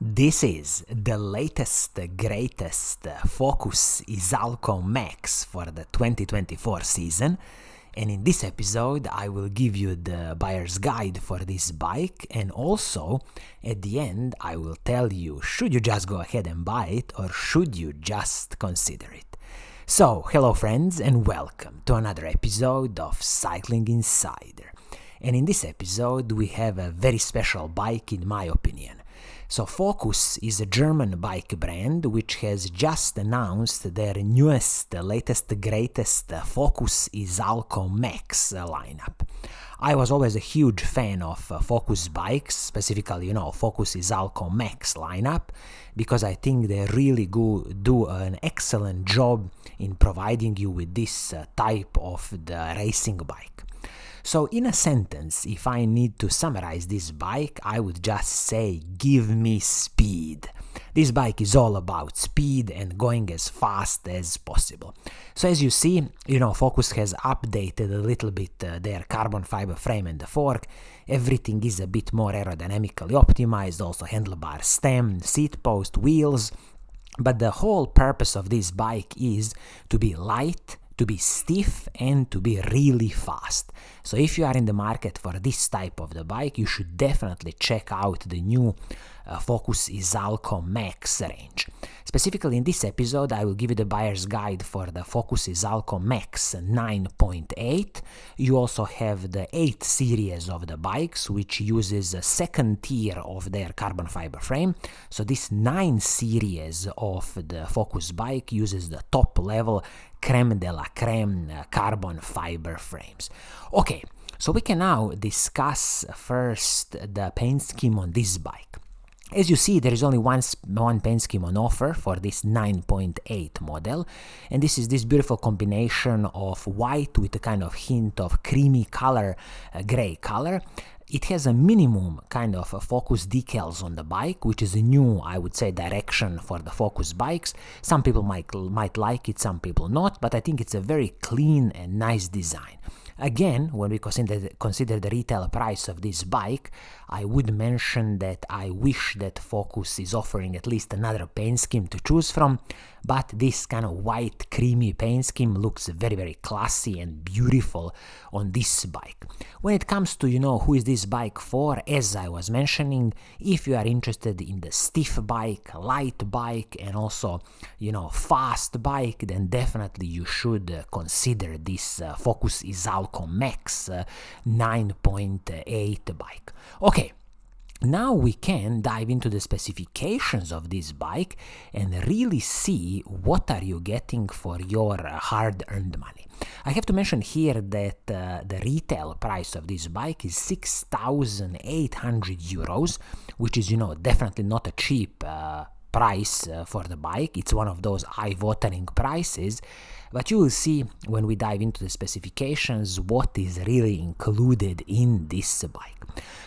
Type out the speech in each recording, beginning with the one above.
This is the latest, greatest Focus Izalco Max for the 2024 season, and in this episode I will give you the buyer's guide for this bike, and also at the end I will tell you should you just go ahead and buy it or should you just consider it. So, hello friends and welcome to another episode of Cycling Insider. And in this episode we have a very special bike in my opinion. So Focus is a German bike brand which has just announced their newest, latest, greatest Focus Izalco Max lineup. I was always a huge fan of Focus bikes, specifically, Focus Izalco Max lineup, because I think they really do an excellent job in providing you with this type of the racing bike. So in a sentence, if I need to summarize this bike, I would just say, give me speed. This bike is all about speed and going as fast as possible. So as you see, Focus has updated a little bit their carbon fiber frame and the fork. Everything is a bit more aerodynamically optimized, also handlebar stem, seat post, wheels. But the whole purpose of this bike is to be light, to be stiff, and to be really fast. So if you are in the market for this type of the bike, you should definitely check out the new Focus Izalco Max range. Specifically in this episode, I will give you the buyer's guide for the Focus Izalco Max 9.8. You also have the 8 series of the bikes, which uses a second tier of their carbon fiber frame. So this 9 series of the Focus bike uses the top level creme de la creme carbon fiber frames. Okay, so we can now discuss first the paint scheme on this bike. As you see, there is only one paint scheme on offer for this 9.8 model, and this is this beautiful combination of white with a kind of hint of creamy color, gray color. It has a minimum kind of Focus decals on the bike, which is a new, I would say, direction for the Focus bikes. Some people might like it, some people not, but I think it's a very clean and nice design. Again, when we consider the retail price of this bike, I would mention that I wish that Focus is offering at least another paint scheme to choose from, but this kind of white creamy paint scheme looks very, very classy and beautiful on this bike. When it comes to, who is this bike for, as I was mentioning, if you are interested in the stiff bike, light bike, and also, fast bike, then definitely you should consider this Focus Izalco Max 9.8 bike. Okay. Now we can dive into the specifications of this bike and really see what are you getting for your hard-earned money. I have to mention here that the retail price of this bike is 6,800 euros, which is, definitely not a cheap price for the bike. It's one of those eye-watering prices, but you will see when we dive into the specifications what is really included in this bike.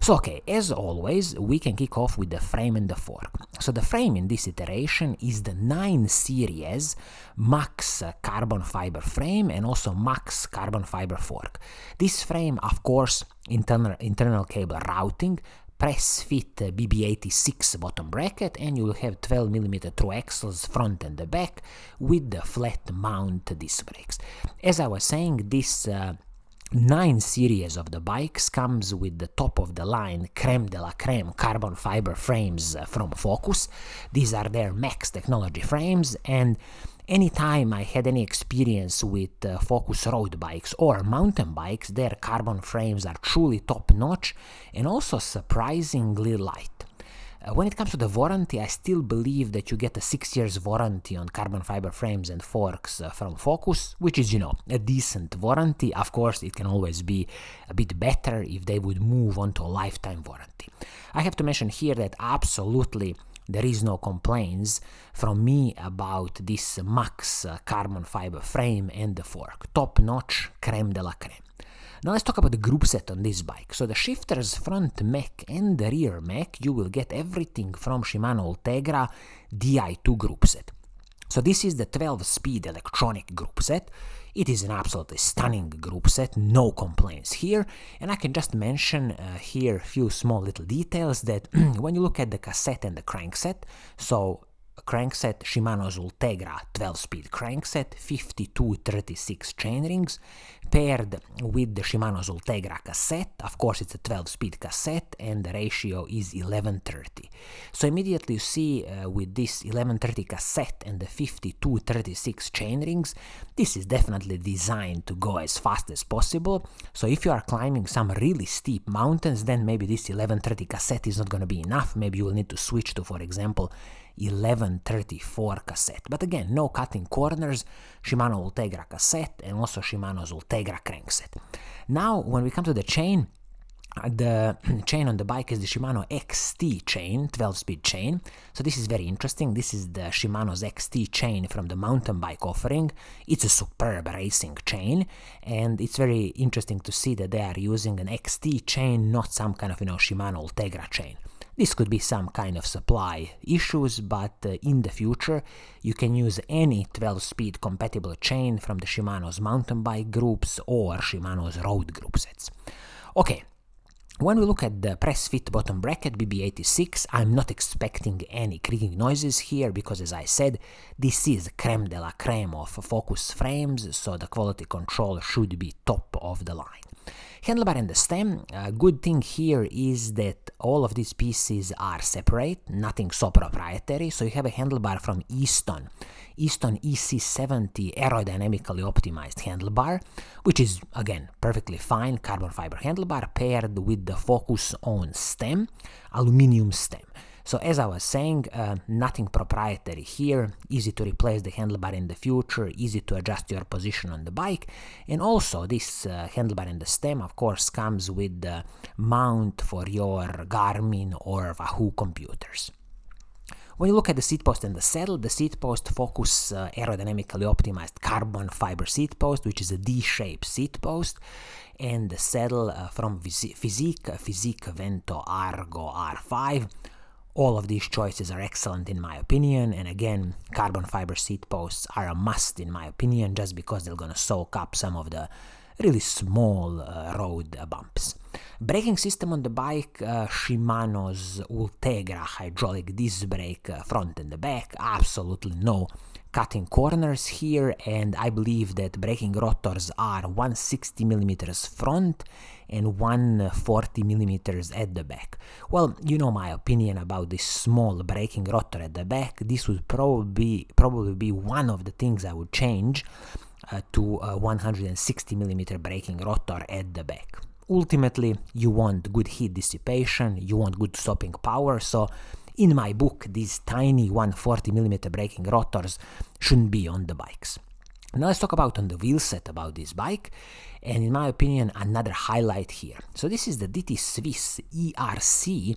So okay, as always, we can kick off with the frame and the fork. So the frame in this iteration is the 9 series Max carbon fiber frame and also Max carbon fiber fork. This frame, of course, internal cable routing, press fit BB86 bottom bracket, and you will have 12mm through axles front and the back with the flat mount disc brakes. As I was saying, this 9 series of the bikes comes with the top of the line creme de la creme carbon fiber frames from Focus. These are their Max technology frames, and anytime I had any experience with Focus road bikes or mountain bikes, their carbon frames are truly top-notch and also surprisingly light. When it comes to the warranty, I still believe that you get a 6 years warranty on carbon fiber frames and forks from Focus, which is, a decent warranty. Of course, it can always be a bit better if they would move on to a lifetime warranty. I have to mention here that absolutely there is no complaints from me about this Max carbon fiber frame and the fork. Top-notch, creme de la creme. Now let's talk about the group set on this bike. So the shifters front mech and the rear mech, you will get everything from Shimano Ultegra Di2 group set. So this is the 12-speed electronic group set. It is an absolutely stunning group set, no complaints here, and I can just mention here a few small little details that when you look at the cassette and the crankset, so crankset Shimano's Ultegra 12-speed crankset, 5236 chainrings, paired with the Shimano's Ultegra cassette. Of course, it's a 12-speed cassette, and the ratio is 11:30. So immediately you see with this 11:30 cassette and the 5236 chainrings, this is definitely designed to go as fast as possible. So if you are climbing some really steep mountains, then maybe this 11:30 cassette is not going to be enough. Maybe you will need to switch to, for example, 11:34 cassette. But again, no cutting corners, Shimano Ultegra cassette and also Shimano's Ultegra crankset. Now, when we come to the chain on the bike is the Shimano XT chain, 12-speed chain. So this is very interesting. This is the Shimano's XT chain from the mountain bike offering. It's a superb racing chain, and it's very interesting to see that they are using an XT chain, not some kind of, Shimano Ultegra chain. This could be some kind of supply issues, but in the future you can use any 12-speed compatible chain from the Shimano's mountain bike groups or Shimano's road group sets. Okay, when we look at the press fit bottom bracket BB86, I'm not expecting any creaking noises here because, as I said, this is creme de la creme of Focus frames, so the quality control should be top of the line. Handlebar and the stem, a good thing here is that all of these pieces are separate, nothing so proprietary, so you have a handlebar from Easton EC70 aerodynamically optimized handlebar, which is, again, perfectly fine carbon fiber handlebar paired with the Focus own stem, aluminum stem. So as I was saying, nothing proprietary here, easy to replace the handlebar in the future, easy to adjust your position on the bike, and also this handlebar and the stem, of course, comes with the mount for your Garmin or Wahoo computers. When you look at the seat post and the saddle Focus aerodynamically optimized carbon fiber seat post, which is a D-shaped seat post, and the saddle from Physique Vento Argo R5. All of these choices are excellent in my opinion, and again, carbon fiber seat posts are a must in my opinion, just because they're gonna soak up some of the really small road bumps. Braking system on the bike, Shimano's Ultegra hydraulic disc brake front and the back, absolutely no cutting corners here, and I believe that braking rotors are 160mm front and 140mm at the back. Well, you know my opinion about this small braking rotor at the back. This would probably be one of the things I would change to a 160mm braking rotor at the back. Ultimately, you want good heat dissipation, you want good stopping power, so in my book, these tiny 140mm braking rotors shouldn't be on the bikes. Now let's talk about on the wheel set about this bike, and in my opinion, another highlight here. So this is the DT Swiss ERC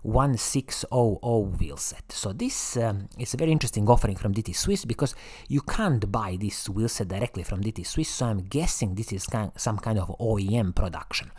1600 wheel set. So this is a very interesting offering from DT Swiss because you can't buy this wheel set directly from DT Swiss, so I'm guessing this is some kind of OEM production.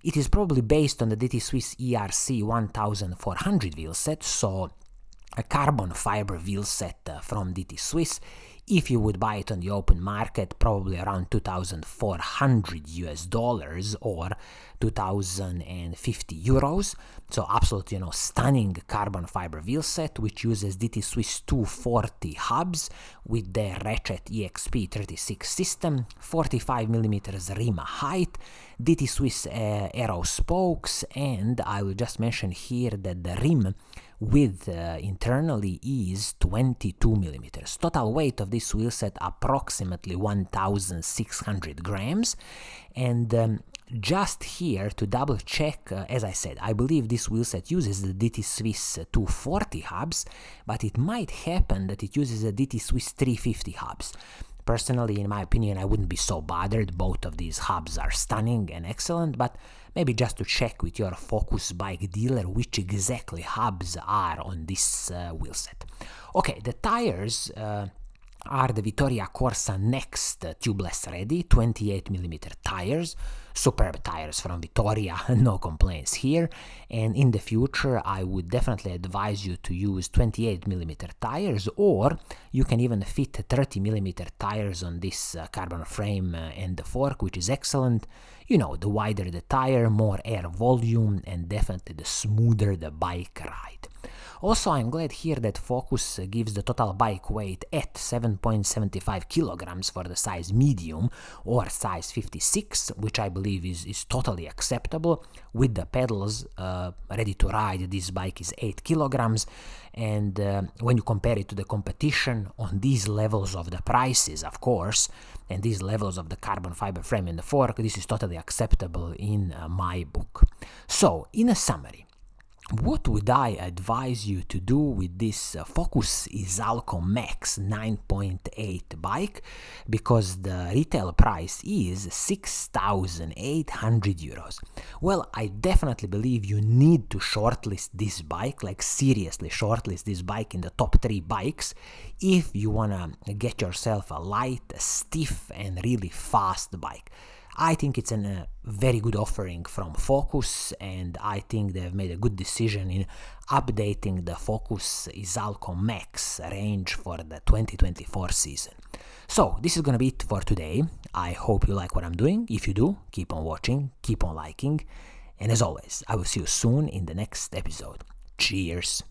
It is probably based on the DT Swiss ERC 1400 wheel set, so a carbon fiber wheel set from DT Swiss. If you would buy it on the open market, probably around $2,400 or 2,050 euros. So absolutely, stunning carbon fiber wheel set, which uses DT Swiss 240 hubs with their Ratchet EXP36 system, 45mm rim height, DT Swiss aero spokes, and I will just mention here that the rim width internally is 22mm. Total weight of this wheel set approximately 1,600 grams, and just here to double check, as I said, I believe this wheel set uses the DT Swiss 240 hubs, but it might happen that it uses the DT Swiss 350 hubs. Personally, in my opinion, I wouldn't be so bothered. Both of these hubs are stunning and excellent, but maybe just to check with your Focus bike dealer which exactly hubs are on this wheel set. Okay, the tires are the Vittoria Corsa Next tubeless ready 28mm tires Superb tires from Vittoria, no complaints here. And in the future, I would definitely advise you to use 28mm tires, or you can even fit 30mm tires on this carbon frame and the fork, which is excellent. You know, the wider the tire, more air volume, and definitely the smoother the bike ride. Also, I'm glad here that Focus gives the total bike weight at 7.75 kilograms for the size medium or size 56, which I believe is totally acceptable. With the pedals ready to ride, this bike is 8 kilograms, and when you compare it to the competition on these levels of the prices, of course, and these levels of the carbon fiber frame and the fork, this is totally acceptable in my book. So, in a summary, what would I advise you to do with this Focus Izalco Max 9.8 bike? Because the retail price is 6,800 euros. Well, I definitely believe you need to shortlist this bike, like seriously shortlist this bike in the top 3 bikes if you wanna get yourself a light, stiff, and really fast bike. I think it's a very good offering from Focus, and I think they've made a good decision in updating the Focus Izalco Max range for the 2024 season. So, this is gonna be it for today. I hope you like what I'm doing. If you do, keep on watching, keep on liking, and as always, I will see you soon in the next episode. Cheers!